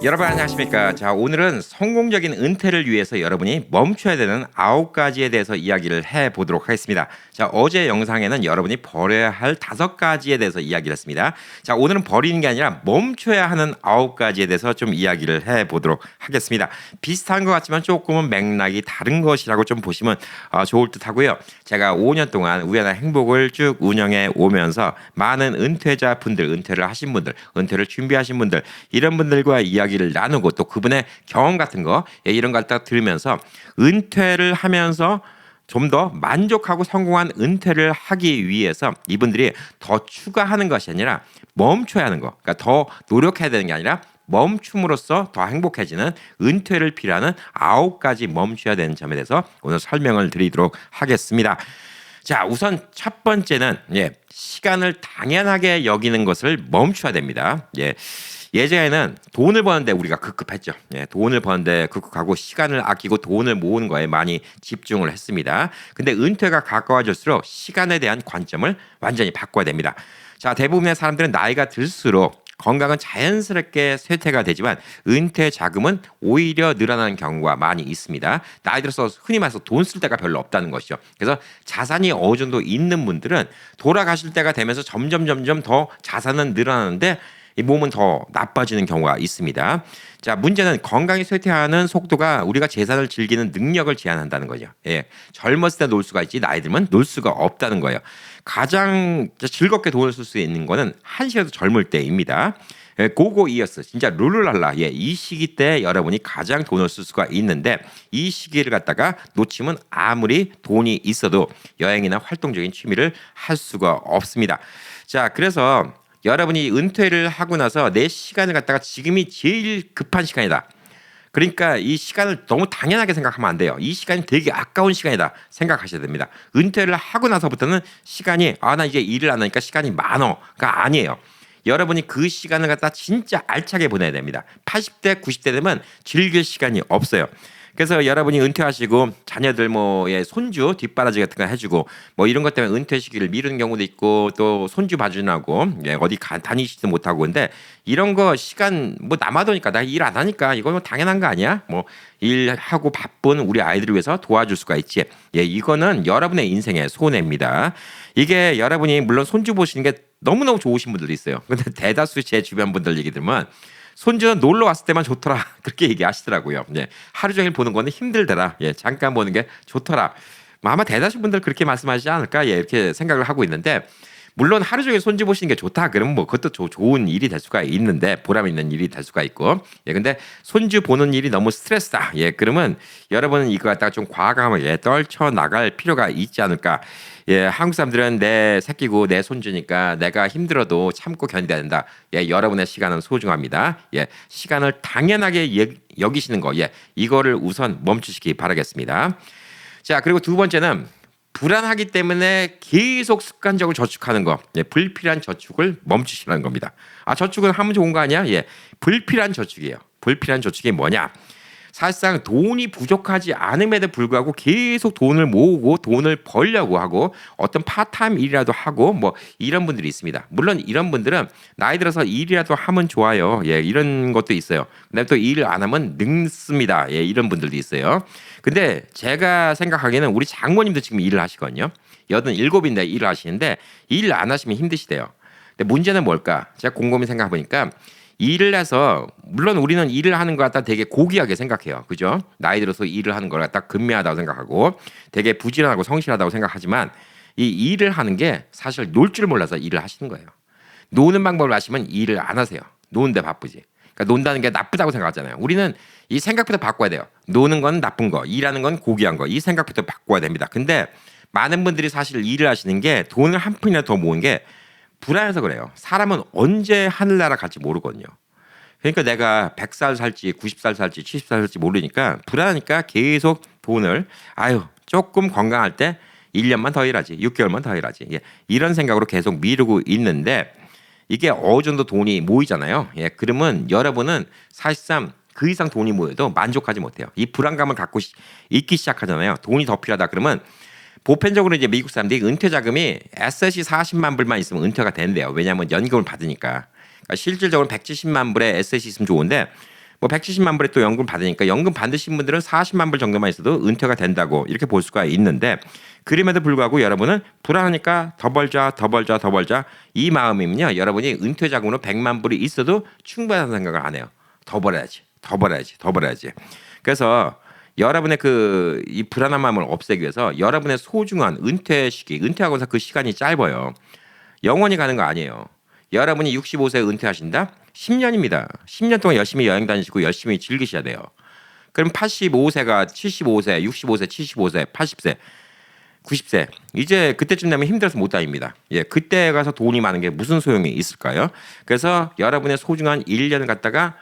여러분 안녕하십니까? 자, 오늘은 성공적인 은퇴를 위해서 여러분이 멈춰야 되는 9가지에 대해서 이야기를 해 보도록 하겠습니다. 자, 어제 영상에는 여러분이 버려야 할 5가지에 대해서 이야기를 했습니다. 자, 오늘은 버리는 게 아니라 멈춰야 하는 9가지에 대해서 좀 이야기를 해 보도록 하겠습니다. 비슷한 것 같지만 조금은 맥락이 다른 것이라고 좀 보시면 좋을 듯 하고요. 제가 5년 동안 우연한 행복을 쭉 운영해 오면서 많은 은퇴자 분들, 은퇴를 하신 분들, 은퇴를 준비하신 분들, 이런 분들과 이야기를 나누고 또 그분의 경험 같은 거 이런 걸 딱 들으면서 은퇴를 하면서 좀 더 만족하고 성공한 은퇴를 하기 위해서 이분들이 더 추가하는 것이 아니라 멈춰야 하는 거, 그러니까 더 노력해야 되는 게 아니라 멈춤으로써 더 행복해지는 은퇴를 필요하는 9가지 멈춰야 되는 점에 대해서 오늘 설명을 드리도록 하겠습니다. 자, 우선 첫 번째는 시간을 당연하게 여기는 것을 멈춰야 됩니다. 예전에는 돈을 버는데 우리가 급급했죠. 돈을 버는데 급급하고 시간을 아끼고 돈을 모으는 거에 많이 집중을 했습니다. 근데 은퇴가 가까워질수록 시간에 대한 관점을 완전히 바꿔야 됩니다. 자, 대부분의 사람들은 나이가 들수록 건강은 자연스럽게 쇠퇴가 되지만 은퇴 자금은 오히려 늘어나는 경우가 많이 있습니다. 나이 들어서 흔히 말해서 돈 쓸 데가 별로 없다는 것이죠. 그래서 자산이 어느 정도 있는 분들은 돌아가실 때가 되면서 점점 더 자산은 늘어나는데 이 몸은 더 나빠지는 경우가 있습니다. 자, 문제는 건강이 쇠퇴하는 속도가 우리가 재산을 즐기는 능력을 제한한다는 거죠. 젊었을 때 놀 수가 있지 나이 들면 놀 수가 없다는 거예요. 가장 즐겁게 돈을 쓸 수 있는 거는 한시라도 젊을 때입니다. 고고 이어스 진짜 룰루랄라 이 시기 때 여러분이 가장 돈을 쓸 수가 있는데 이 시기를 갖다가 놓치면 아무리 돈이 있어도 여행이나 활동적인 취미를 할 수가 없습니다. 자, 그래서 여러분이 은퇴를 하고 나서 내 시간을 갖다가 지금이 제일 급한 시간이다. 그러니까 이 시간을 너무 당연하게 생각하면 안 돼요. 이 시간이 되게 아까운 시간이다 생각하셔야 됩니다. 은퇴를 하고 나서부터는 시간이 나 이제 일을 안 하니까 시간이 많어가 아니에요. 여러분이 그 시간을 갖다 진짜 알차게 보내야 됩니다. 80대, 90대 되면 즐길 시간이 없어요. 그래서 여러분이 은퇴하시고 자녀들 손주 뒷바라지 같은 거 해주고 이런 것 때문에 은퇴 시기를 미루는 경우도 있고 또 손주 봐주느라고 어디 다니지도 못하고 근데 이런 거 시간 남아도니까 나 일 안 하니까 이거 당연한 거 아니야? 일하고 바쁜 우리 아이들을 위해서 도와줄 수가 있지. 이거는 여러분의 인생의 손해입니다. 이게 여러분이 물론 손주 보시는 게 너무너무 좋으신 분들도 있어요. 근데 대다수 제 주변 분들 얘기 들으면 손주는 놀러 왔을 때만 좋더라. 그렇게 얘기하시더라고요. 하루 종일 보는 거는 힘들더라. 잠깐 보는 게 좋더라. 아마 대다수 분들 그렇게 말씀하시지 않을까? 이렇게 생각을 하고 있는데 물론 하루 종일 손주 보시는 게 좋다. 그러면 그것도 좋은 일이 될 수가 있는데 보람 있는 일이 될 수가 있고. 근데 손주 보는 일이 너무 스트레스다. 그러면 여러분은 이거 갖다가 좀 과감하게 떨쳐나갈 필요가 있지 않을까? 한국 사람들은 내 새끼고 내 손주니까 내가 힘들어도 참고 견뎌야 된다. 여러분의 시간은 소중합니다. 시간을 당연하게 여기시는 거. 이거를 우선 멈추시기 바라겠습니다. 자, 그리고 두 번째는 불안하기 때문에 계속 습관적으로 저축하는 거. 불필요한 저축을 멈추시라는 겁니다. 저축은 하면 좋은 거 아니야? 불필요한 저축이에요. 불필요한 저축이 뭐냐? 사실상 돈이 부족하지 않음에도 불구하고 계속 돈을 모으고 돈을 벌려고 하고 어떤 파트타임 일이라도 하고 이런 분들이 있습니다. 물론 이런 분들은 나이 들어서 일이라도 하면 좋아요. 이런 것도 있어요. 근데 또 일을 안 하면 늙습니다. 이런 분들도 있어요. 근데 제가 생각하기에는 우리 장모님도 지금 일을 하시거든요. 87인데 일을 하시는데 일 안 하시면 힘드시대요. 근데 문제는 뭘까? 제가 곰곰이 생각해 보니까 일을 해서 물론 우리는 일을 하는 걸 갖다 되게 고귀하게 생각해요. 그죠? 나이 들어서 일을 하는 걸 갖다 금미하다고 생각하고 되게 부지런하고 성실하다고 생각하지만 이 일을 하는 게 사실 놀 줄 몰라서 일을 하시는 거예요. 노는 방법을 아시면 일을 안 하세요. 노는데 바쁘지. 그러니까 논다는 게 나쁘다고 생각하잖아요. 우리는 이 생각부터 바꿔야 돼요. 노는 건 나쁜 거, 일하는 건 고귀한 거. 이 생각부터 바꿔야 됩니다. 근데 많은 분들이 사실 일을 하시는 게 돈을 한 푼이나 더 모은 게 불안해서 그래요. 사람은 언제 하늘나라 갈지 모르거든요. 그러니까 내가 100살 살지 90살 살지 70살 살지 모르니까 불안하니까 계속 돈을 조금 건강할 때 1년만 더 일하지 6개월만 더 일하지 이런 생각으로 계속 미루고 있는데 이게 어느 정도 돈이 모이잖아요. 그러면 여러분은 사실상 그 이상 돈이 모여도 만족하지 못해요. 이 불안감을 갖고 있기 시작하잖아요. 돈이 더 필요하다 그러면 보편적으로 이제 미국 사람들이 은퇴 자금이 에셋이 40만 불만 있으면 은퇴가 된대요. 왜냐하면 연금을 받으니까. 그러니까 실질적으로 170만 불의 에셋이 있으면 좋은데 뭐 170만 불에 또 연금 받으니까 연금 받으신 분들은 40만 불 정도만 있어도 은퇴가 된다고 이렇게 볼 수가 있는데 그럼에도 불구하고 여러분은 불안하니까 더 벌자 더 벌자 더 벌자 이 마음이면요 여러분이 은퇴 자금으로 100만 불이 있어도 충분하다는 생각을 안 해요. 더 벌어야지 더 벌어야지 더 벌어야지. 그래서 여러분의 그 이 불안한 마음을 없애기 위해서 여러분의 소중한 은퇴 시기 은퇴하고서 그 시간이 짧아요. 영원히 가는 거 아니에요. 여러분이 65세에 은퇴하신다? 10년입니다. 10년 동안 열심히 여행 다니시고 열심히 즐기셔야 돼요. 그럼 85세가 75세, 65세, 75세, 80세, 90세. 이제 그때쯤 되면 힘들어서 못 다닙니다. 예, 그때 가서 돈이 많은 게 무슨 소용이 있을까요? 그래서 여러분의 소중한 1년을 갖다가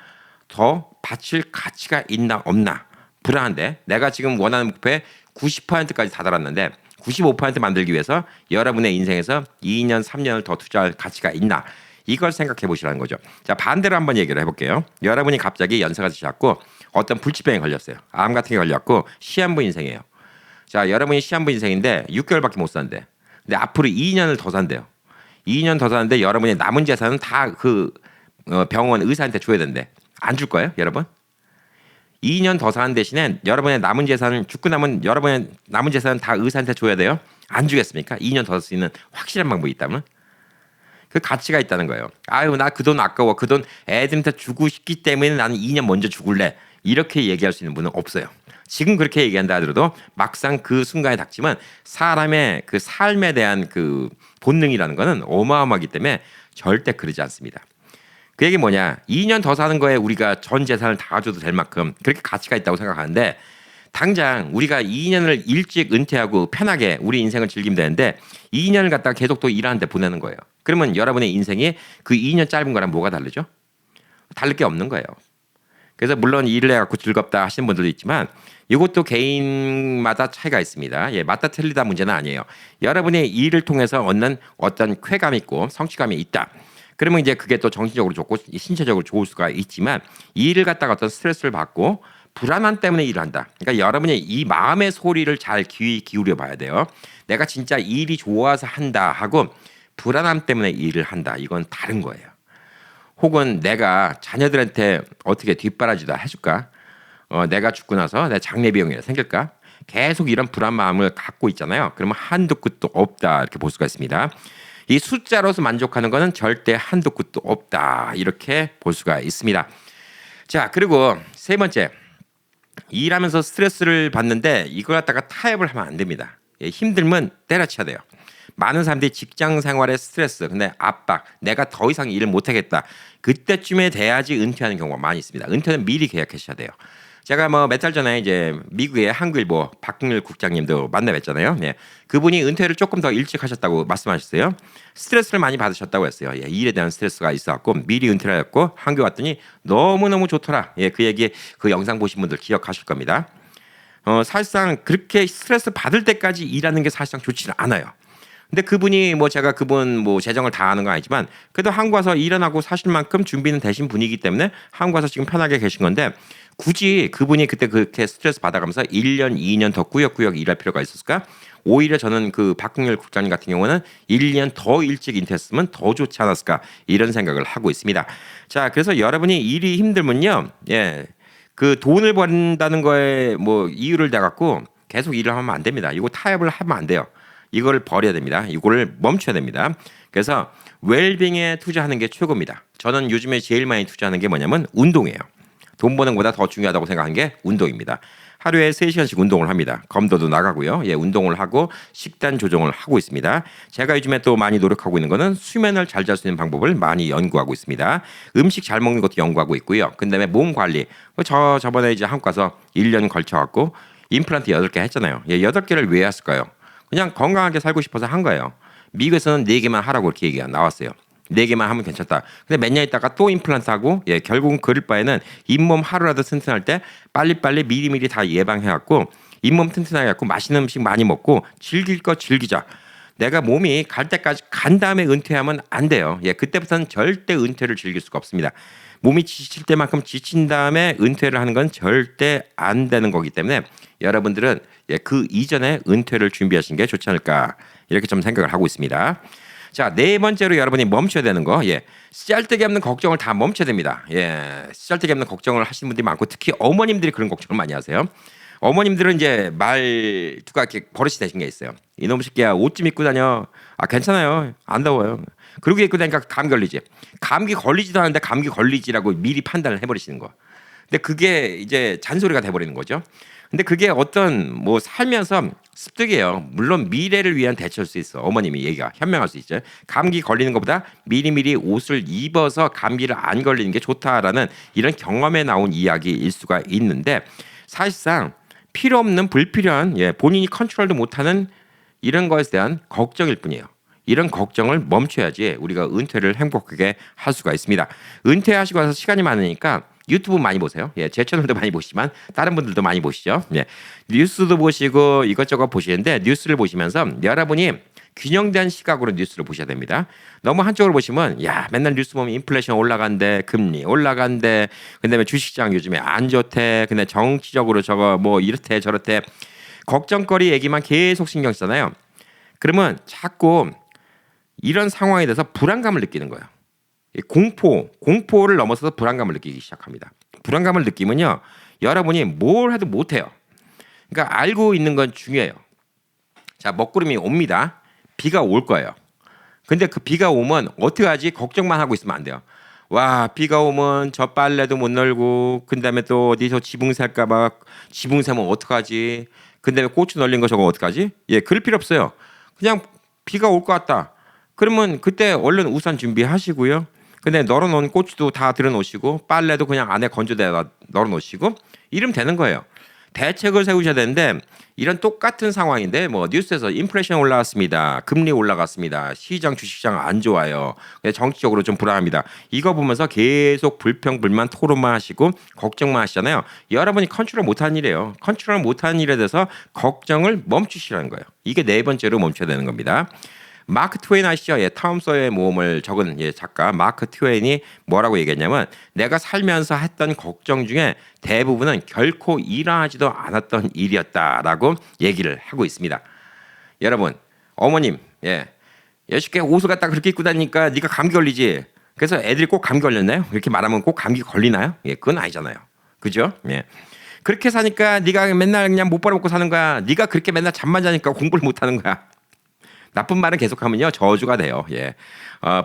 더 바칠 가치가 있나 없나 불안한데 내가 지금 원하는 목표에 90%까지 다다랐는데 95% 만들기 위해서 여러분의 인생에서 2년, 3년을 더 투자할 가치가 있나 이걸 생각해 보시라는 거죠. 자, 반대로 한번 얘기를 해볼게요. 여러분이 갑자기 연세가 드셨고 어떤 불치병에 걸렸어요. 암 같은 게 걸렸고 시한부 인생이에요. 자, 여러분이 시한부 인생인데 6개월밖에 못 산대. 근데 앞으로 2년을 더 산대요. 2년 더 사는데 여러분의 남은 재산은 다 그 병원 의사한테 줘야 된대. 안 줄 거예요, 여러분? 2년 더 사는 대신에 여러분의 남은 재산을 죽고 남은 여러분의 남은 재산은 다 의사한테 줘야 돼요. 안 주겠습니까? 2년 더 살 수 있는 확실한 방법이 있다면 그 가치가 있다는 거예요. 아유 나 그 돈 아까워. 그 돈 애들한테 주고 싶기 때문에 나는 2년 먼저 죽을래. 이렇게 얘기할 수 있는 분은 없어요. 지금 그렇게 얘기한다 하더라도 막상 그 순간에 닥치면 사람의 그 삶에 대한 그 본능이라는 거는 어마어마하기 때문에 절대 그러지 않습니다. 그 얘기 뭐냐? 2년 더 사는 거에 우리가 전 재산을 다 줘도 될 만큼 그렇게 가치가 있다고 생각하는데 당장 우리가 2년을 일찍 은퇴하고 편하게 우리 인생을 즐기면 되는데 2년을 갖다가 계속 또 일하는데 보내는 거예요. 그러면 여러분의 인생이 그 2년 짧은 거랑 뭐가 다르죠? 다를 게 없는 거예요. 그래서 물론 일을 해갖고 즐겁다 하시는 분들도 있지만 이것도 개인마다 차이가 있습니다. 예, 맞다 틀리다 문제는 아니에요. 여러분의 일을 통해서 얻는 어떤 쾌감이 있고 성취감이 있다. 그러면 이제 그게 또 정신적으로 좋고 신체적으로 좋을 수가 있지만 이 일을 갖다가 어떤 스트레스를 받고 불안함 때문에 일을 한다. 그러니까 여러분이 이 마음의 소리를 잘 귀 기울여 봐야 돼요. 내가 진짜 일이 좋아서 한다 하고 불안함 때문에 일을 한다. 이건 다른 거예요. 혹은 내가 자녀들한테 어떻게 뒷바라지다 해줄까? 내가 죽고 나서 내 장례 비용이 생길까? 계속 이런 불안 마음을 갖고 있잖아요. 그러면 한도 끝도 없다 이렇게 볼 수가 있습니다. 이 숫자로서 만족하는 것은 절대 한도 끝도 없다 이렇게 볼 수가 있습니다. 자, 그리고 세 번째, 일하면서 스트레스를 받는데 이걸 갖다가 타협을 하면 안 됩니다. 예, 힘들면 때려쳐야 돼요. 많은 사람들이 직장 생활의 스트레스, 근데 압박, 내가 더 이상 일을 못하겠다. 그때쯤에 돼야지 은퇴하는 경우가 많이 있습니다. 은퇴는 미리 계약하셔야 돼요. 제가 뭐 몇 달 전에 이제 미국의 한국일보 박흥일 국장님도 만나 뵀잖아요. 네. 그분이 은퇴를 조금 더 일찍 하셨다고 말씀하셨어요. 스트레스를 많이 받으셨다고 했어요. 예, 일에 대한 스트레스가 있어갖고 미리 은퇴를 했고 한국 왔더니 너무너무 좋더라. 예, 그 얘기 그 영상 보신 분들 기억하실 겁니다. 사실상 그렇게 스트레스 받을 때까지 일하는 게 사실상 좋지는 않아요. 근데 그분이 뭐 제가 그분 뭐 재정을 다 아는 건 아니지만 그래도 한국 와서 일어나고 사실 만큼 준비는 되신 분이기 때문에 한국 와서 지금 편하게 계신 건데 굳이 그분이 그때 그렇게 스트레스 받아가면서 1년, 2년 더 꾸역꾸역 일할 필요가 있었을까? 오히려 저는 그 박흥렬 국장님 같은 경우는 1년 더 일찍 은퇴했으면 더 좋지 않았을까? 이런 생각을 하고 있습니다. 자, 그래서 여러분이 일이 힘들면요. 예. 그 돈을 번다는 거에 뭐 이유를 대갖고 계속 일을 하면 안 됩니다. 이거 타협을 하면 안 돼요. 이걸 버려야 됩니다. 이거를 멈춰야 됩니다. 그래서 웰빙에 투자하는 게 최고입니다. 저는 요즘에 제일 많이 투자하는 게 뭐냐면 운동이에요. 돈 버는 것보다 더 중요하다고 생각하는 게 운동입니다. 하루에 3시간씩 운동을 합니다. 검도도 나가고요. 예, 운동을 하고 식단 조정을 하고 있습니다. 제가 요즘에 또 많이 노력하고 있는 거는 수면을 잘 잘 수 있는 방법을 많이 연구하고 있습니다. 음식 잘 먹는 것도 연구하고 있고요. 그다음에 몸 관리. 저번에 이제 한국 가서 1년 걸쳐 갖고 임플란트 8개 했잖아요. 예, 8개를 왜 했을까요? 그냥 건강하게 살고 싶어서 한 거예요. 미국에서는 4개만 하라고 이렇게 얘기가 나왔어요. 4개만 하면 괜찮다. 근데 몇 년 있다가 또 임플란트 하고 예, 결국은 그럴 바에는 잇몸 하루라도 튼튼할 때 빨리빨리 미리미리 다 예방해갖고 잇몸 튼튼하게 갖고 맛있는 음식 많이 먹고 즐길 거 즐기자. 내가 몸이 갈 때까지 간 다음에 은퇴하면 안 돼요. 예, 그때부터는 절대 은퇴를 즐길 수가 없습니다. 몸이 지칠 때만큼 지친 다음에 은퇴를 하는 건 절대 안 되는 거기 때문에 여러분들은 예, 그 이전에 은퇴를 준비하시는 게 좋지 않을까 이렇게 좀 생각을 하고 있습니다. 자, 네 번째로 여러분이 멈춰야 되는 거, 쓰잘데기 없는 걱정을 다 멈춰야 됩니다. 쓰잘데기 없는 걱정을 하시는 분들이 많고 특히 어머님들이 그런 걱정을 많이 하세요. 어머님들은 이제 말투가 이렇게 버릇이 되신 게 있어요. 이놈 새끼야 옷 좀 입고 다녀. 아 괜찮아요. 안 더워요. 그러고 입고 다니까 감기 걸리지. 감기 걸리지도 않은데 감기 걸리지라고 미리 판단을 해버리시는 거. 근데 그게 이제 잔소리가 돼버리는 거죠. 근데 그게 어떤 뭐 살면서 습득이에요. 물론 미래를 위한 대처일 수 있어. 어머님이 얘기가 현명할 수 있죠. 감기 걸리는 것보다 미리미리 옷을 입어서 감기를 안 걸리는 게 좋다라는 이런 경험에 나온 이야기일 수가 있는데 사실상 필요 없는 불필요한 본인이 컨트롤도 못하는 이런 것에 대한 걱정일 뿐이에요. 이런 걱정을 멈춰야지 우리가 은퇴를 행복하게 할 수가 있습니다. 은퇴하시고 나서 시간이 많으니까 유튜브 많이 보세요. 제 채널도 많이 보시지만 다른 분들도 많이 보시죠. 뉴스도 보시고 이것저것 보시는데 뉴스를 보시면서 여러분이 균형된 시각으로 뉴스를 보셔야 됩니다. 너무 한쪽으로 보시면 맨날 뉴스 보면 인플레이션 올라간대, 금리 올라간대, 그다음에 주식시장 요즘에 안 좋대, 근데 정치적으로 저거 뭐 이렇대 저렇대 걱정거리 얘기만 계속 신경 쓰잖아요. 그러면 자꾸 이런 상황에 대해서 불안감을 느끼는 거예요. 공포를 넘어서서 불안감을 느끼기 시작합니다. 불안감을 느끼면요, 여러분이 뭘 해도 못해요. 그러니까 알고 있는 건 중요해요. 자, 먹구름이 옵니다. 비가 올 거예요. 근데 그 비가 오면 어떻게 하지? 걱정만 하고 있으면 안 돼요. 와, 비가 오면 저 빨래도 못 널고, 그 다음에 또 어디서 지붕 살까봐, 지붕 새면 어떡하지? 그 다음에 고추 널린 거 저거 어떡하지? 그럴 필요 없어요. 그냥 비가 올 것 같다. 그러면 그때 얼른 우산 준비하시고요. 근데 널어놓은 고추도 다 들어놓으시고 빨래도 그냥 안에 건조대에다 널어놓으시고 이러면 되는 거예요. 대책을 세우셔야 되는데 이런 똑같은 상황인데 뭐 뉴스에서 인플레이션 올라갔습니다. 금리 올라갔습니다. 시장 주식시장 안 좋아요. 정치적으로 좀 불안합니다. 이거 보면서 계속 불평불만 토론만 하시고 걱정만 하시잖아요. 여러분이 컨트롤 못하는 일이에요. 컨트롤 못하는 일에 대해서 걱정을 멈추시라는 거예요. 이게 네 번째로 멈춰야 되는 겁니다. 마크 트웨인 아시죠? 타움 소여의 모험을 적은 작가 마크 트웨인이 뭐라고 얘기했냐면 내가 살면서 했던 걱정 중에 대부분은 결코 일어나지도 않았던 일이었다라고 얘기를 하고 있습니다. 여러분, 어머님, 여식게 옷을 갖다 그렇게 입고 다니니까 네가 감기 걸리지. 그래서 애들이 꼭 감기 걸렸나요? 이렇게 말하면 꼭 감기 걸리나요? 그건 아니잖아요. 그죠? 그렇게 사니까 네가 맨날 그냥 못 벌어먹고 사는 거야. 네가 그렇게 맨날 잠만 자니까 공부를 못 하는 거야. 나쁜 말은 계속하면요 저주가 돼요.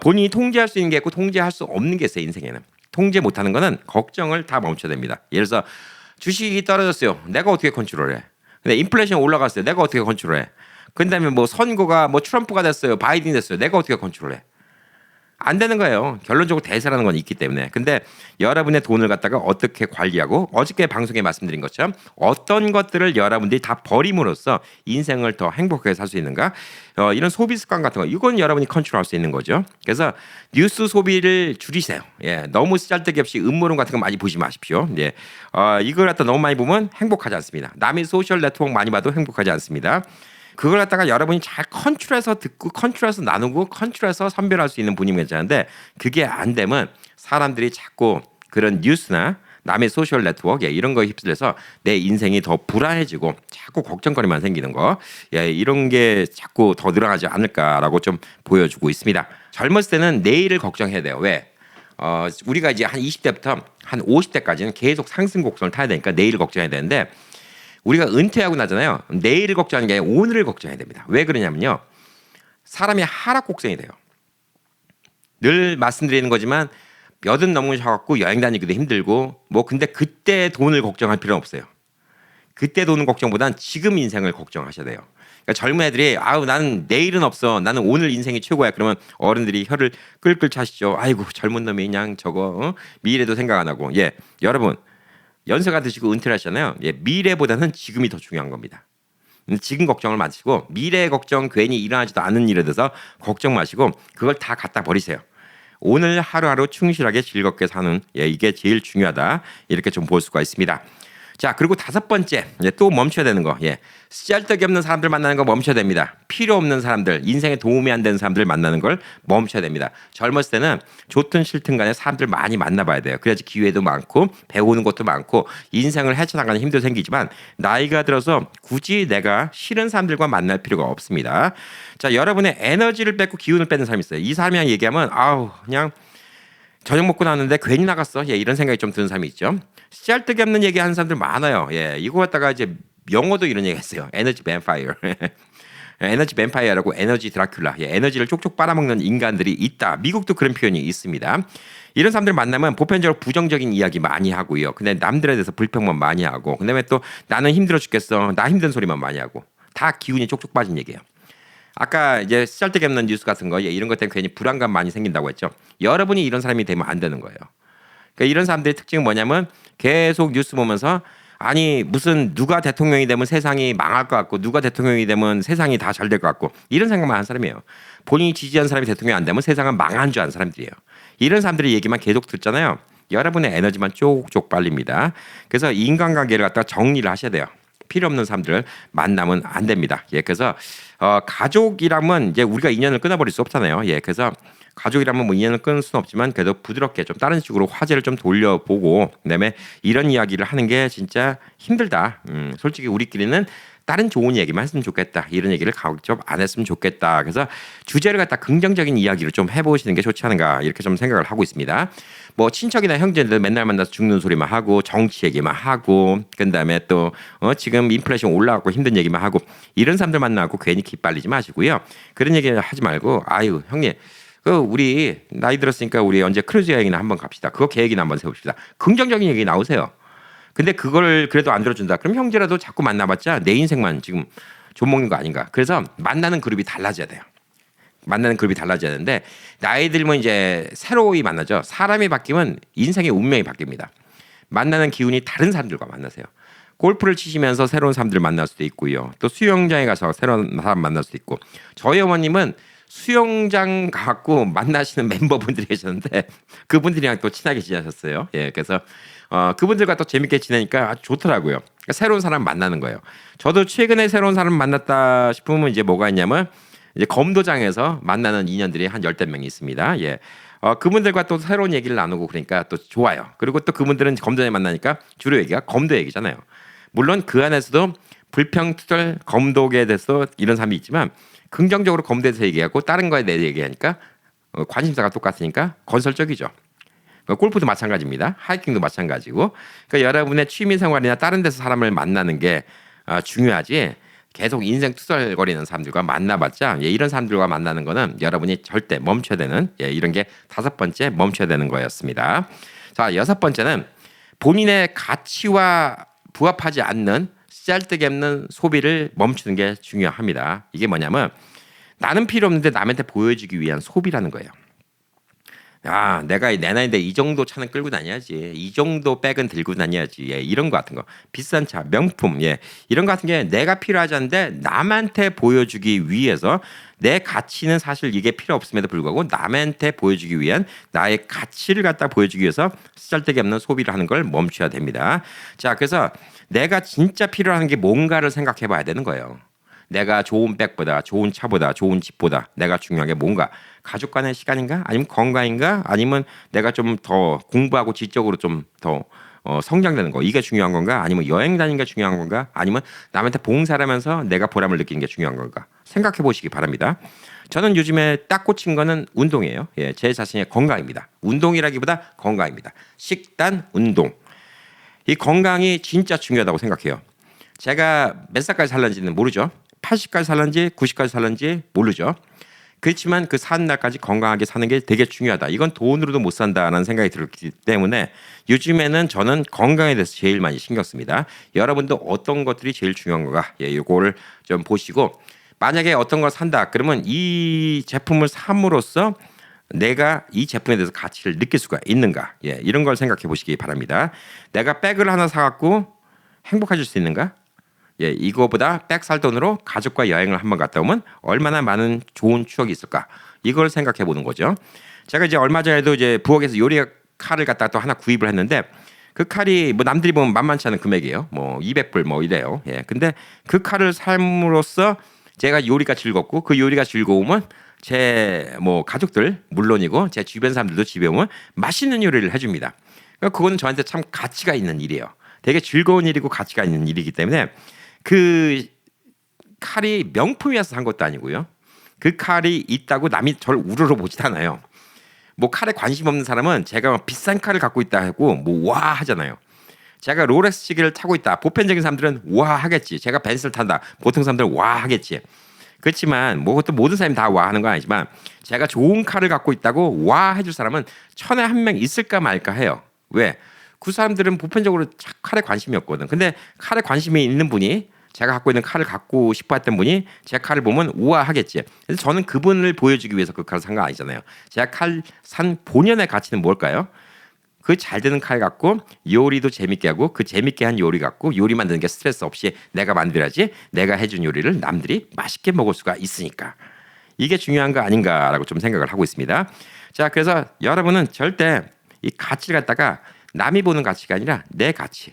본인이 통제할 수 있는 게 있고 통제할 수 없는 게 있어요. 인생에는 통제 못하는 거는 걱정을 다 멈춰야 됩니다. 예를 들어서 주식이 떨어졌어요. 내가 어떻게 컨트롤해? 근데 인플레이션 올라갔어요. 내가 어떻게 컨트롤해? 그다음에 뭐 선거가 뭐 트럼프가 됐어요. 바이든이 됐어요. 내가 어떻게 컨트롤해? 안 되는 거예요. 결론적으로 대세라는 건 있기 때문에. 근데 여러분의 돈을 갖다가 어떻게 관리하고 어저께 방송에 말씀드린 것처럼 어떤 것들을 여러분들이 다 버림으로써 인생을 더 행복하게 살 수 있는가? 이런 소비 습관 같은 거 이건 여러분이 컨트롤할 수 있는 거죠. 그래서 뉴스 소비를 줄이세요. 너무 쓰잘데기 없이 음모론 같은 거 많이 보지 마십시오. 이걸 갖다 너무 많이 보면 행복하지 않습니다. 남의 소셜 네트워크 많이 봐도 행복하지 않습니다. 그걸 갖다가 여러분이 잘 컨트롤해서 듣고 컨트롤해서 나누고 컨트롤해서 선별할 수 있는 분이면 괜찮은데 그게 안 되면 사람들이 자꾸 그런 뉴스나 남의 소셜 네트워크 이런 거에 휩쓸려서 내 인생이 더 불안해지고 자꾸 걱정거리만 생기는 거 이런 게 자꾸 더 늘어나지 않을까라고 좀 보여주고 있습니다. 젊었을 때는 내일을 걱정해야 돼요. 왜? 우리가 이제 한 20대부터 한 50대까지는 계속 상승 곡선을 타야 되니까 내일을 걱정해야 되는데 우리가 은퇴하고 나잖아요. 내일을 걱정하는 게 아니라 오늘을 걱정해야 됩니다. 왜 그러냐면요. 사람이 하락 곡선이 돼요. 늘 말씀드리는 거지만 몇은 넘으셔갖고 여행 다니기도 힘들고 뭐 근데 그때 돈을 걱정할 필요는 없어요. 그때 돈 걱정보단 지금 인생을 걱정하셔야 돼요. 그러니까 젊은 애들이 아우 나는 내일은 없어. 나는 오늘 인생이 최고야. 그러면 어른들이 혀를 끌끌 차시죠. 아이고 젊은 놈이 그냥 저거 미래도 생각 안 하고. 여러분 연세가 드시고 은퇴를 하시잖아요. 미래보다는 지금이 더 중요한 겁니다. 지금 걱정을 마시고 미래 걱정 괜히 일어나지도 않은 일에 대해서 걱정 마시고 그걸 다 갖다 버리세요. 오늘 하루하루 충실하게 즐겁게 사는 이게 제일 중요하다. 이렇게 좀 볼 수가 있습니다. 자, 그리고 다섯 번째, 또 멈춰야 되는 거. 쓸데기 없는 사람들 만나는 거 멈춰야 됩니다. 필요 없는 사람들, 인생에 도움이 안 되는 사람들 만나는 걸 멈춰야 됩니다. 젊었을 때는 좋든 싫든 간에 사람들 많이 만나봐야 돼요. 그래야지 기회도 많고 배우는 것도 많고 인생을 헤쳐나가는 힘도 생기지만 나이가 들어서 굳이 내가 싫은 사람들과 만날 필요가 없습니다. 자, 여러분의 에너지를 뺏고 기운을 뺏는 사람이 있어요. 이 사람이랑 얘기하면 그냥 저녁 먹고 나왔는데 괜히 나갔어. 이런 생각이 좀 드는 사람이 있죠. 쓸데기 없는 얘기하는 사람들 많아요. 이거 갖다가 이제 영어도 이런 얘기 했어요. 에너지 뱀파이어. 에너지 뱀파이어라고 에너지 드라큘라. 에너지를 쪽쪽 빨아먹는 인간들이 있다. 미국도 그런 표현이 있습니다. 이런 사람들 만나면 보편적으로 부정적인 이야기 많이 하고요. 근데 남들에 대해서 불평만 많이 하고, 그다음에 또 나는 힘들어 죽겠어. 나 힘든 소리만 많이 하고. 다 기운이 쪽쪽 빠진 얘기예요. 아까 이제 쓸데기 없는 뉴스 같은 거 이런 것 때문에 괜히 불안감 많이 생긴다고 했죠. 여러분이 이런 사람이 되면 안 되는 거예요. 그러니까 이런 사람들의 특징은 뭐냐면 계속 뉴스 보면서 아니 무슨 누가 대통령이 되면 세상이 망할 것 같고 누가 대통령이 되면 세상이 다 잘 될 것 같고 이런 생각만 하는 사람이에요. 본인이 지지한 사람이 대통령이 안 되면 세상은 망한 줄 아는 사람들이에요. 이런 사람들의 얘기만 계속 듣잖아요. 여러분의 에너지만 쪽쪽 빨립니다. 그래서 인간관계를 갖다가 정리를 하셔야 돼요. 필요 없는 사람들을 만나면 안 됩니다. 그래서 가족이라면 이제 우리가 인연을 끊어버릴 수 없잖아요. 그래서 가족이라면 뭐 인연을 끊을 수는 없지만 그래도 부드럽게 좀 다른 식으로 화제를 좀 돌려보고 그다음에 이런 이야기를 하는 게 진짜 힘들다. 솔직히 우리끼리는 다른 좋은 얘기만 했으면 좋겠다. 이런 얘기를 가급적 안 했으면 좋겠다. 그래서 주제를 갖다 긍정적인 이야기를 좀 해보시는 게 좋지 않은가 이렇게 좀 생각을 하고 있습니다. 뭐 친척이나 형제들 맨날 만나서 죽는 소리만 하고 정치 얘기만 하고 그다음에 또 지금 인플레이션 올라가고 힘든 얘기만 하고 이런 사람들 만나고 괜히 기빨리지 마시고요. 그런 얘기 하지 말고 아유 형님 우리 나이 들었으니까 우리 언제 크루즈 여행이나 한번 갑시다. 그거 계획이나 한번 세웁시다. 긍정적인 얘기 나오세요. 근데 그걸 그래도 안 들어준다. 그럼 형제라도 자꾸 만나봤자 내 인생만 지금 좀먹는 거 아닌가. 그래서 만나는 그룹이 달라져야 돼요. 만나는 그룹이 달라져야 되는데 나이 들면 이제 새로이 만나죠. 사람이 바뀌면 인생의 운명이 바뀝니다. 만나는 기운이 다른 사람들과 만나세요. 골프를 치시면서 새로운 사람들 만날 수도 있고요. 또 수영장에 가서 새로운 사람 만날 수도 있고 저희 어머님은 수영장 갖고 만나시는 멤버분들이 계셨는데 그분들이랑 또 친하게 지내셨어요. 그래서 그분들과 또 재밌게 지내니까 아주 좋더라고요. 그러니까 새로운 사람 만나는 거예요. 저도 최근에 새로운 사람 만났다 싶으면 이제 뭐가 있냐면 이제 검도장에서 만나는 인연들이 한 10명 있습니다. 그분들과 또 새로운 얘기를 나누고 그러니까 또 좋아요. 그리고 또 그분들은 검도장에 만나니까 주로 얘기가 검도 얘기잖아요. 물론 그 안에서도 불평투덜 검도에 대해서 이런 사람이 있지만 긍정적으로 검도에 대해서 얘기하고 다른 거에 대해 얘기하니까 관심사가 똑같으니까 건설적이죠. 골프도 마찬가지입니다. 하이킹도 마찬가지고. 그러니까 여러분의 취미생활이나 다른 데서 사람을 만나는 게 중요하지 계속 인생 투덜거리는 사람들과 만나봤자 이런 사람들과 만나는 거는 여러분이 절대 멈춰야 되는 이런 게 다섯 번째 멈춰야 되는 거였습니다. 자, 여섯 번째는 본인의 가치와 부합하지 않는 쓸데기 없는 소비를 멈추는 게 중요합니다. 이게 뭐냐면 나는 필요 없는데 남한테 보여주기 위한 소비라는 거예요. 내가 내 나이인데 이 정도 차는 끌고 다녀야지. 이 정도 백은 들고 다녀야지. 이런 거 같은 거. 비싼 차, 명품. 이런 거 같은 게 내가 필요하지 않은데 남한테 보여주기 위해서 내 가치는 사실 이게 필요 없음에도 불구하고 남한테 보여주기 위한 나의 가치를 갖다 보여주기 위해서 쓸데기 없는 소비를 하는 걸 멈춰야 됩니다. 자, 그래서 내가 진짜 필요한 게 뭔가를 생각해 봐야 되는 거예요. 내가 좋은 백보다 좋은 차보다 좋은 집보다 내가 중요한 게 뭔가 가족 간의 시간인가 아니면 건강인가 아니면 내가 좀 더 공부하고 지적으로 좀 더 성장되는 거 이게 중요한 건가 아니면 여행 다니는 게 중요한 건가 아니면 남한테 봉사하면서 내가 보람을 느끼는 게 중요한 건가 생각해 보시기 바랍니다. 저는 요즘에 딱 꽂힌 거는 운동이에요. 제 자신의 건강입니다. 운동이라기보다 건강입니다. 식단, 운동. 이 건강이 진짜 중요하다고 생각해요. 제가 몇 살까지 살는지는 모르죠. 80까지 살는지 90까지 살는지 모르죠. 그렇지만 그 사는 날까지 건강하게 사는 게 되게 중요하다. 이건 돈으로도 못 산다라는 생각이 들기 때문에 요즘에는 저는 건강에 대해서 제일 많이 신경 씁니다. 여러분도 어떤 것들이 제일 중요한 건가? 이거를 좀 보시고 만약에 어떤 걸 산다. 그러면 이 제품을 삼으로써 내가 이 제품에 대해서 가치를 느낄 수가 있는가? 이런 걸 생각해 보시기 바랍니다. 내가 백을 하나 사갖고 행복해질 수 있는가? 이거보다 백 살 돈으로 가족과 여행을 한번 갔다 오면 얼마나 많은 좋은 추억이 있을까? 이걸 생각해 보는 거죠. 제가 이제 얼마 전에도 이제 부엌에서 요리 칼을 갖다가 또 하나 구입을 했는데 그 칼이 뭐 남들이 보면 만만치 않은 금액이에요. 뭐 200불 뭐 이래요. 예. 근데 그 칼을 삶으로써 제가 요리가 즐겁고 그 요리가 즐거우면 제 뭐 가족들 물론이고 제 주변 사람들도 집에 오면 맛있는 요리를 해줍니다. 그러니까 그거는 저한테 참 가치가 있는 일이에요. 되게 즐거운 일이고 가치가 있는 일이기 때문에 그 칼이 명품이어서 산 것도 아니고요. 그 칼이 있다고 남이 저를 우러러 보지도 않아요. 뭐 칼에 관심 없는 사람은 제가 비싼 칼을 갖고 있다 하고 뭐 와 하잖아요. 제가 롤렉스 시계를 타고 있다. 보편적인 사람들은 와 하겠지. 제가 벤츠를 탄다. 보통 사람들은 와 하겠지. 그렇지만 뭐 또 모든 사람이 다 와 하는 건 아니지만 제가 좋은 칼을 갖고 있다고 와 해줄 사람은 천에 한 명 있을까 말까 해요. 왜? 그 사람들은 보편적으로 칼에 관심이 없거든. 근데 칼에 관심이 있는 분이 제가 갖고 있는 칼을 갖고 싶어 했던 분이 제 칼을 보면 우아 하겠지. 그래서 저는 그분을 보여주기 위해서 그 칼을 산 거 아니잖아요. 제가 칼 산 본연의 가치는 뭘까요? 그 잘 되는 칼 갖고 요리도 재밌게 하고 그 재밌게 한 요리 갖고 요리 만드는 게 스트레스 없이 내가 만들어야지 내가 해준 요리를 남들이 맛있게 먹을 수가 있으니까 이게 중요한 거 아닌가라고 좀 생각을 하고 있습니다. 자, 그래서 여러분은 절대 이 가치를 갖다가 남이 보는 가치가 아니라 내 가치,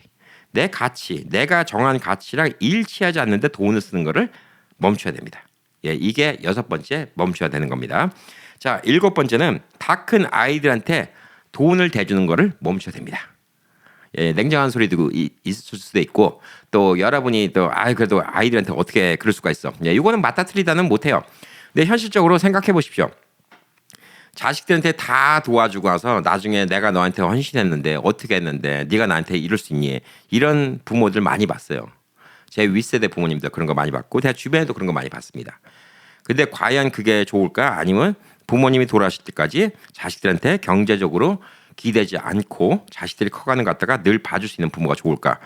내가 정한 가치랑 일치하지 않는데 돈을 쓰는 거를 멈춰야 됩니다. 예, 이게 6번째 멈춰야 되는 겁니다. 자, 7번째는 다 큰 아이들한테 돈을 대주는 거를 멈춰야 됩니다. 예, 냉정한 소리 듣고 있을 수도 있고 또 여러분이 또 그래도 아이들한테 어떻게 그럴 수가 있어. 예, 이거는 맞다 틀리다는 못해요. 근데 현실적으로 생각해 보십시오. 자식들한테 다 도와주고 와서 나중에 내가 너한테 헌신했는데 어떻게 했는데 네가 나한테 이럴 수 있니? 이런 부모들 많이 봤어요. 제 윗세대 부모님도 그런 거 많이 봤고 제 주변에도 그런 거 많이 봤습니다. 근데 과연 그게 좋을까? 아니면 부모님이 돌아가실 때까지 자식들한테 경제적으로 기대지 않고 자식들이 커가는 것 같다가 늘 봐줄 수 있는 부모가 좋을까?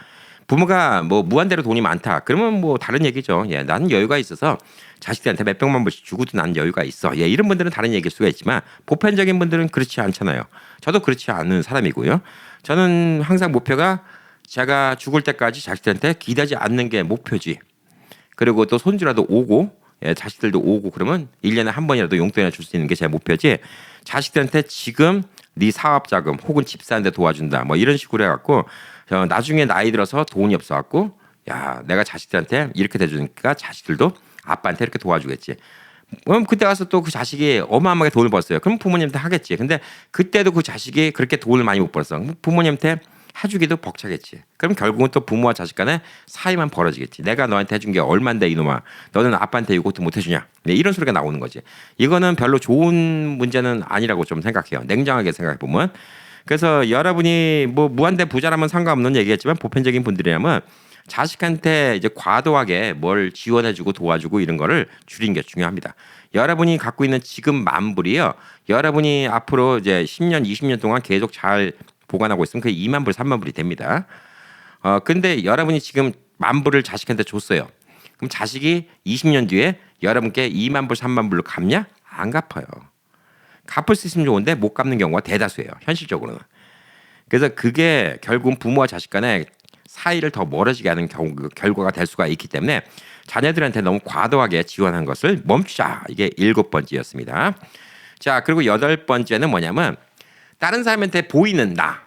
부모가 뭐 무한대로 돈이 많다. 그러면 뭐 다른 얘기죠. 예, 나는 여유가 있어서 자식들한테 몇백만 불씩 주고도 나는 여유가 있어. 예, 이런 분들은 다른 얘기일 수가 있지만 보편적인 분들은 그렇지 않잖아요. 저도 그렇지 않은 사람이고요. 저는 항상 목표가 제가 죽을 때까지 자식들한테 기대지 않는 게 목표지. 그리고 또 손주라도 오고 예, 자식들도 오고 그러면 1년에 한 번이라도 용돈이나 줄 수 있는 게 제 목표지. 자식들한테 지금 네 사업 자금 혹은 집 사는데 도와준다. 뭐 이런 식으로 해갖고 나중에 나이 들어서 돈이 없어갖고 야 내가 자식들한테 이렇게 대주니까 자식들도 아빠한테 이렇게 도와주겠지. 그럼 그때 가서 또 그 자식이 어마어마하게 돈을 벌었어요. 그럼 부모님한테 하겠지. 근데 그때도 그 자식이 그렇게 돈을 많이 못 벌었어. 부모님한테 해주기도 벅차겠지. 그럼 결국은 또 부모와 자식 간에 사이만 벌어지겠지. 내가 너한테 해준 게 얼만데 이놈아. 너는 아빠한테 이것도 못 해주냐. 네, 이런 소리가 나오는 거지. 이거는 별로 좋은 문제는 아니라고 좀 생각해요. 냉정하게 생각해 보면. 그래서 여러분이 뭐 무한대 부자라면 상관없는 얘기겠지만 보편적인 분들이라면 자식한테 이제 과도하게 뭘 지원해주고 도와주고 이런 거를 줄이는 게 중요합니다. 여러분이 갖고 있는 지금 만불이요. 여러분이 앞으로 이제 10년, 20년 동안 계속 잘 보관하고 있으면 그게 2만 불, 3만 불이 됩니다. 근데 여러분이 지금 만 불을 자식한테 줬어요. 그럼 자식이 20년 뒤에 여러분께 2만 불, 3만 불로 갚냐? 안 갚아요. 갚을 수 있으면 좋은데 못 갚는 경우가 대다수예요. 현실적으로는. 그래서 그게 결국은 부모와 자식 간에 사이를 더 멀어지게 하는 결과가 될 수가 있기 때문에 자녀들한테 너무 과도하게 지원한 것을 멈추자. 이게 7번째였습니다. 자, 그리고 8번째는 뭐냐면 다른 사람한테 보이는 나.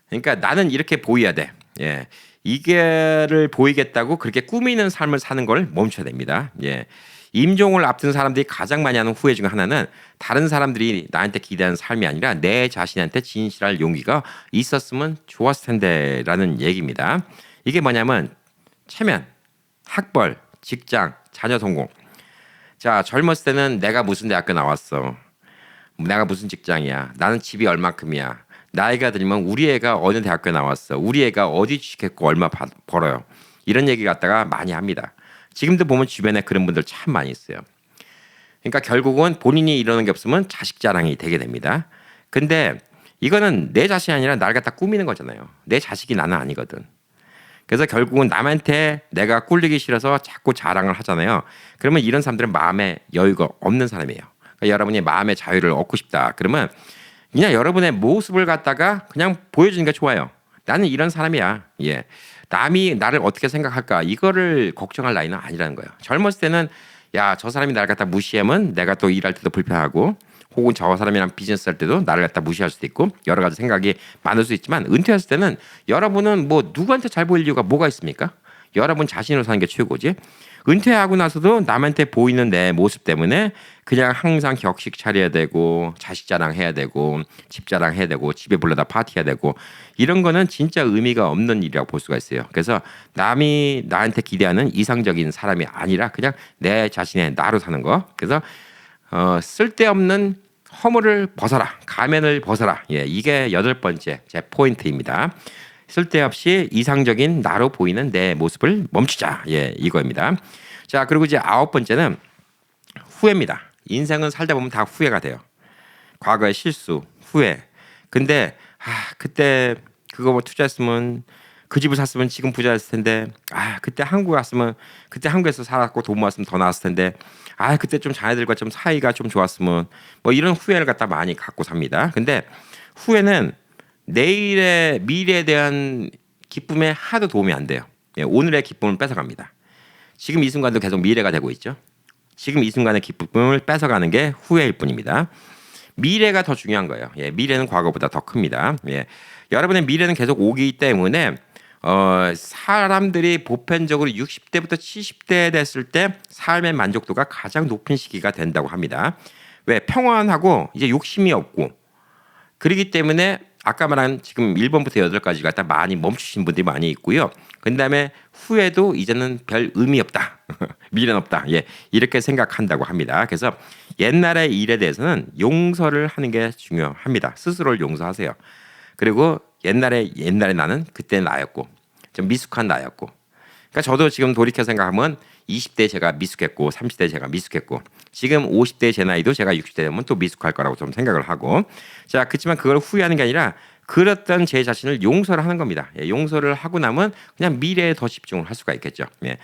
그러니까 나는 이렇게 보여야 돼. 예. 이게를 보이겠다고 그렇게 꾸미는 삶을 사는 걸 멈춰야 됩니다. 예. 임종을 앞둔 사람들이 가장 많이 하는 후회 중 하나는 다른 사람들이 나한테 기대하는 삶이 아니라 내 자신한테 진실할 용기가 있었으면 좋았을 텐데라는 얘기입니다. 이게 뭐냐면 체면, 학벌, 직장, 자녀 성공. 자, 젊었을 때는 내가 무슨 대학교 나왔어. 내가 무슨 직장이야. 나는 집이 얼마큼이야. 나이가 들면 우리 애가 어느 대학교 나왔어. 우리 애가 어디 취직했고 얼마 벌어요. 이런 얘기 갖다가 많이 합니다. 지금도 보면 주변에 그런 분들 참 많이 있어요. 그러니까 결국은 본인이 이러는 게 없으면 자식 자랑이 되게 됩니다. 근데 이거는 내 자신이 아니라 나를 갖다 꾸미는 거잖아요. 내 자식이 나는 아니거든. 그래서 결국은 남한테 내가 꿀리기 싫어서 자꾸 자랑을 하잖아요. 그러면 이런 사람들은 마음에 여유가 없는 사람이에요. 그러니까 여러분이 마음의 자유를 얻고 싶다. 그러면 그냥 여러분의 모습을 갖다가 그냥 보여주는 게 좋아요. 나는 이런 사람이야. 예. 남이 나를 어떻게 생각할까 이거를 걱정할 나이는 아니라는 거예요. 젊었을 때는 야, 저 사람이 나를 갖다 무시하면 내가 또 일할 때도 불편하고 혹은 저 사람이랑 비즈니스 할 때도 나를 갖다 무시할 수도 있고 여러 가지 생각이 많을 수 있지만 은퇴했을 때는 여러분은 뭐 누구한테 잘 보일 이유가 뭐가 있습니까? 여러분 자신으로 사는 게 최고지. 은퇴하고 나서도 남한테 보이는 내 모습 때문에 그냥 항상 격식 차려야 되고 자식 자랑해야 되고 집 자랑해야 되고 집에 불러다 파티해야 되고 이런 거는 진짜 의미가 없는 일이라고 볼 수가 있어요. 그래서 남이 나한테 기대하는 이상적인 사람이 아니라 그냥 내 자신의 나로 사는 거. 그래서 쓸데없는 허물을 벗어라. 가면을 벗어라. 예, 이게 8번째 제 포인트입니다. 쓸데없이 이상적인 나로 보이는 내 모습을 멈추자. 예, 이거입니다. 자, 그리고 이제 9번째는 후회입니다. 인생은 살다 보면 다 후회가 돼요. 과거의 실수, 후회. 근데 그때 그거 뭐 투자했으면 그 집을 샀으면 지금 부자였을 텐데 그때 한국 왔으면 그때 한국에서 살았고 돈 모았으면 더 나았을 텐데 그때 좀 자녀들과 좀 사이가 좀 좋았으면 뭐 이런 후회를 갖다 많이 갖고 삽니다. 근데 후회는 내일의 미래에 대한 기쁨에 하나도 도움이 안 돼요. 예, 오늘의 기쁨을 뺏어갑니다. 지금 이 순간도 계속 미래가 되고 있죠. 지금 이 순간의 기쁨을 뺏어가는 게 후회일 뿐입니다. 미래가 더 중요한 거예요. 예, 미래는 과거보다 더 큽니다. 예, 여러분의 미래는 계속 오기 때문에 사람들이 보편적으로 60대부터 70대 됐을 때 삶의 만족도가 가장 높은 시기가 된다고 합니다. 왜? 평안하고 이제 욕심이 없고 그렇기 때문에 아까 말한 지금 1번부터 8까지 갖다 많이 멈추신 분들이 많이 있고요. 그다음에 후회도 이제는 별 의미 없다. 미래는 없다. 예, 이렇게 생각한다고 합니다. 그래서 옛날의 일에 대해서는 용서를 하는 게 중요합니다. 스스로를 용서하세요. 그리고 옛날에 나는 그때 나였고 좀 미숙한 나였고 그러니까 저도 지금 돌이켜 생각하면 20대 제가 미숙했고 30대 제가 미숙했고 지금 50대 제 나이도 제가 60대 되면 또 미숙할 거라고 좀 생각을 하고 자 그렇지만 그걸 후회하는 게 아니라 그랬던 제 자신을 용서를 하는 겁니다. 예, 용서를 하고 나면 그냥 미래에 더 집중을 할 수가 있겠죠. 예,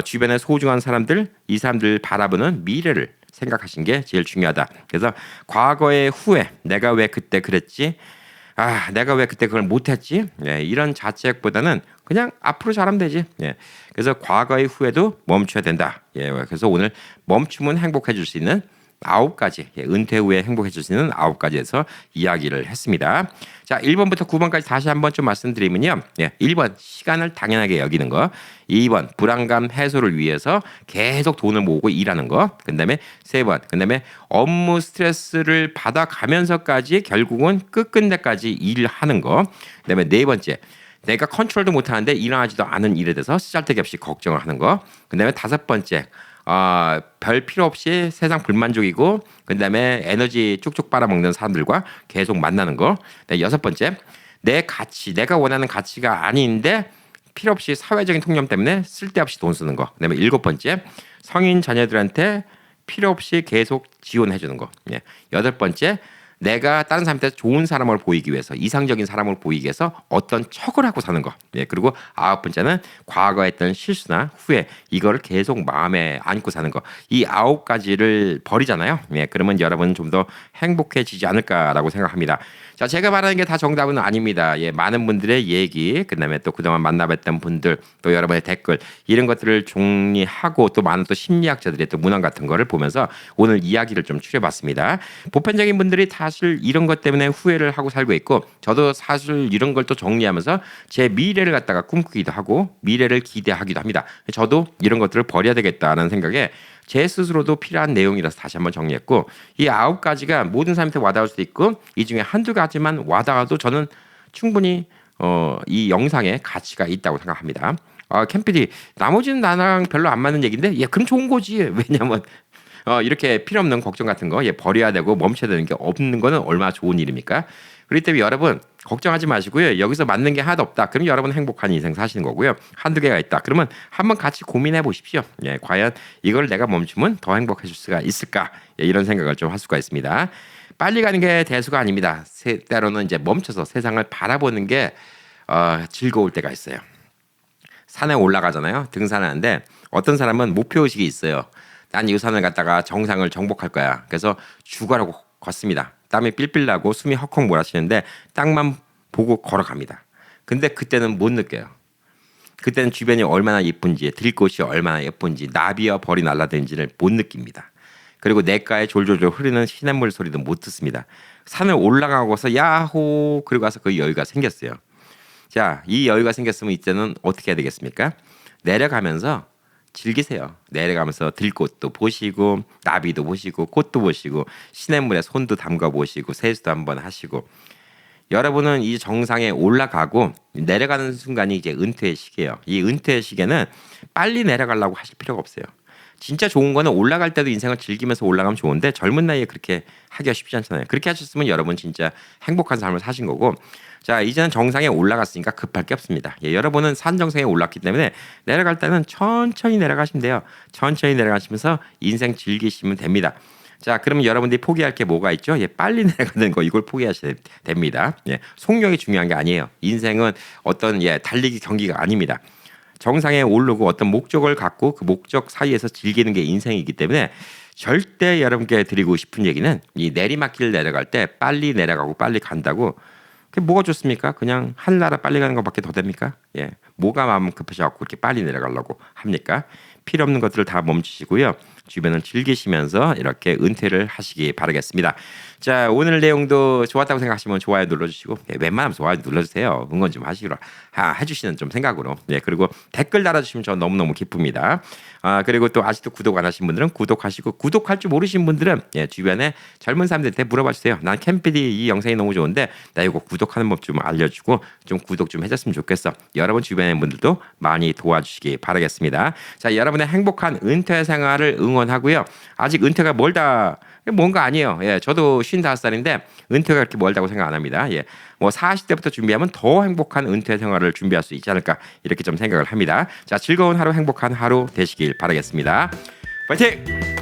주변에 소중한 사람들 이 사람들 바라보는 미래를 생각하신 게 제일 중요하다. 그래서 과거의 후회 내가 왜 그때 그랬지 내가 왜 그때 그걸 못했지? 예, 이런 자책보다는 그냥 앞으로 잘하면 되지. 예, 그래서 과거의 후회도 멈춰야 된다. 예, 그래서 오늘 멈춤은 행복해질 수 있는 9가지, 은퇴 후에 행복해질 수 있는 9가지에서 이야기를 했습니다. 자, 1번부터 9번까지 다시 한번 좀 말씀드리면요. 1번, 시간을 당연하게 여기는 거. 2번, 불안감 해소를 위해서 계속 돈을 모으고 일하는 거. 그 다음에 3번, 그 다음에 업무 스트레스를 받아가면서까지 결국은 끝끝내까지 일을 하는 거. 그 다음에 4번째, 내가 컨트롤도 못하는데 일어나지도 않은 일에 대해서 쓰잘데기 없이 걱정을 하는 거. 그 다음에 5번째, 별 필요 없이 세상 불만족이고 그다음에 에너지 쭉쭉 빨아먹는 사람들과 계속 만나는 거. 6번째, 내 가치, 내가 원하는 가치가 아닌데 필요 없이 사회적인 통념 때문에 쓸데없이 돈 쓰는 거. 그다음에 7번째, 성인 자녀들한테 필요 없이 계속 지원해 주는 거. 8번째, 내가 다른 사람한테 좋은 사람을 보이기 위해서 이상적인 사람을 보이기 위해서 어떤 척을 하고 사는 거. 그리고 9번째는 과거에 했던 실수나 후회 이거를 계속 마음에 안고 사는 거. 이 9가지를 버리잖아요. 그러면 여러분 좀 더 행복해지지 않을까라고 생각합니다. 자, 제가 말하는 게 다 정답은 아닙니다. 많은 분들의 얘기, 그다음에 또 그동안 만나뵀던 분들, 또 여러분의 댓글 이런 것들을 정리하고 또 많은 또 심리학자들의 또 문항 같은 거를 보면서 오늘 이야기를 좀 추려봤습니다. 보편적인 분들이 사실 이런 것 때문에 후회를 하고 살고 있고 저도 사실 이런 걸 또 정리하면서 제 미래를 갖다가 꿈꾸기도 하고 미래를 기대하기도 합니다. 저도 이런 것들을 버려야 되겠다는 생각에 제 스스로도 필요한 내용이라서 다시 한번 정리했고 이 9가지가 모든 사람한테 와닿을 수 있고 이 중에 한두 가지만 와닿아도 저는 충분히 이 영상에 가치가 있다고 생각합니다. 캠피디 나머지는 나랑 별로 안 맞는 얘기인데 그럼 좋은 거지. 왜냐면 이렇게 필요 없는 걱정 같은 거 버려야 되고 멈춰야 되는 게 없는 거는 얼마나 좋은 일입니까? 그렇기 때문에 여러분 걱정하지 마시고요. 여기서 맞는 게 하나도 없다. 그럼 여러분 행복한 인생 사시는 거고요. 한두 개가 있다. 그러면 한번 같이 고민해 보십시오. 과연 이걸 내가 멈추면 더 행복해질 수가 있을까? 이런 생각을 좀 할 수가 있습니다. 빨리 가는 게 대수가 아닙니다. 때로는 이제 멈춰서 세상을 바라보는 게 즐거울 때가 있어요. 산에 올라가잖아요. 등산하는데 어떤 사람은 목표의식이 있어요. 난 이 산을 갔다가 정상을 정복할 거야. 그래서 죽어라고 걷습니다. 땀이 삘삘 나고 숨이 헉헉 몰아치는데 땅만 보고 걸어갑니다. 근데 그때는 못 느껴요. 그때는 주변이 얼마나 예쁜지, 들꽃이 얼마나 예쁜지, 나비와 벌이 날아다니는지를 못 느낍니다. 그리고 냇가에 졸졸졸 흐르는 시냇물 소리도 못 듣습니다. 산을 올라가고서 야호 그리고 와서 그 여유가 생겼어요. 자, 이 여유가 생겼으면 이제는 어떻게 해야 되겠습니까? 내려가면서 즐기세요. 내려가면서 들꽃도 보시고 나비도 보시고 꽃도 보시고 시냇물에 손도 담가 보시고 세수도 한번 하시고 여러분은 이 정상에 올라가고 내려가는 순간이 이제 은퇴의 시기예요. 이 은퇴의 시기에는 빨리 내려가려고 하실 필요가 없어요. 진짜 좋은 거는 올라갈 때도 인생을 즐기면서 올라가면 좋은데 젊은 나이에 그렇게 하기가 쉽지 않잖아요. 그렇게 하셨으면 여러분 진짜 행복한 삶을 사신 거고 자 이제는 정상에 올라갔으니까 급할 게 없습니다. 예, 여러분은 산 정상에 올랐기 때문에 내려갈 때는 천천히 내려가시면 돼요. 천천히 내려가시면서 인생 즐기시면 됩니다. 자, 그러면 여러분들이 포기할 게 뭐가 있죠? 예, 빨리 내려가는 거 이걸 포기하셔야 됩니다. 예, 속력이 중요한 게 아니에요. 인생은 어떤 달리기 경기가 아닙니다. 정상에 오르고 어떤 목적을 갖고 그 목적 사이에서 즐기는 게 인생이기 때문에 절대 여러분께 드리고 싶은 얘기는 이 내리막길 내려갈 때 빨리 내려가고 빨리 간다고 그게 뭐가 좋습니까? 그냥 하늘나라 빨리 가는 것밖에 더 됩니까? 예, 뭐가 마음 급하셔갖고 그렇게 빨리 내려가려고 합니까? 필요 없는 것들을 다 멈추시고요. 주변을 즐기시면서 이렇게 은퇴를 하시기 바라겠습니다. 자, 오늘 내용도 좋았다고 생각하시면 좋아요 눌러주시고 웬만하면 좋아요 눌러주세요. 응원 좀 하시기로 해주시는 좀 생각으로 그리고 댓글 달아주시면 저 너무너무 기쁩니다. 그리고 또 아직도 구독 안 하신 분들은 구독하시고 구독할 줄 모르신 분들은 주변에 젊은 사람들한테 물어봐 주세요. 난 캠피디 이 영상이 너무 좋은데 나 이거 구독하는 법 좀 알려주고 좀 구독 좀 해줬으면 좋겠어. 여러분 주변의 분들도 많이 도와주시기 바라겠습니다. 자, 여러분의 행복한 은퇴 생활을 응원하고요. 아직 은퇴가 멀다. 뭔가 아니에요. 예, 저도 55살인데 은퇴가 그렇게 멀다고 생각 안 합니다. 예, 뭐 40대부터 준비하면 더 행복한 은퇴 생활을 준비할 수 있지 않을까 이렇게 좀 생각을 합니다. 자, 즐거운 하루 행복한 하루 되시길 바라겠습니다. 파이팅!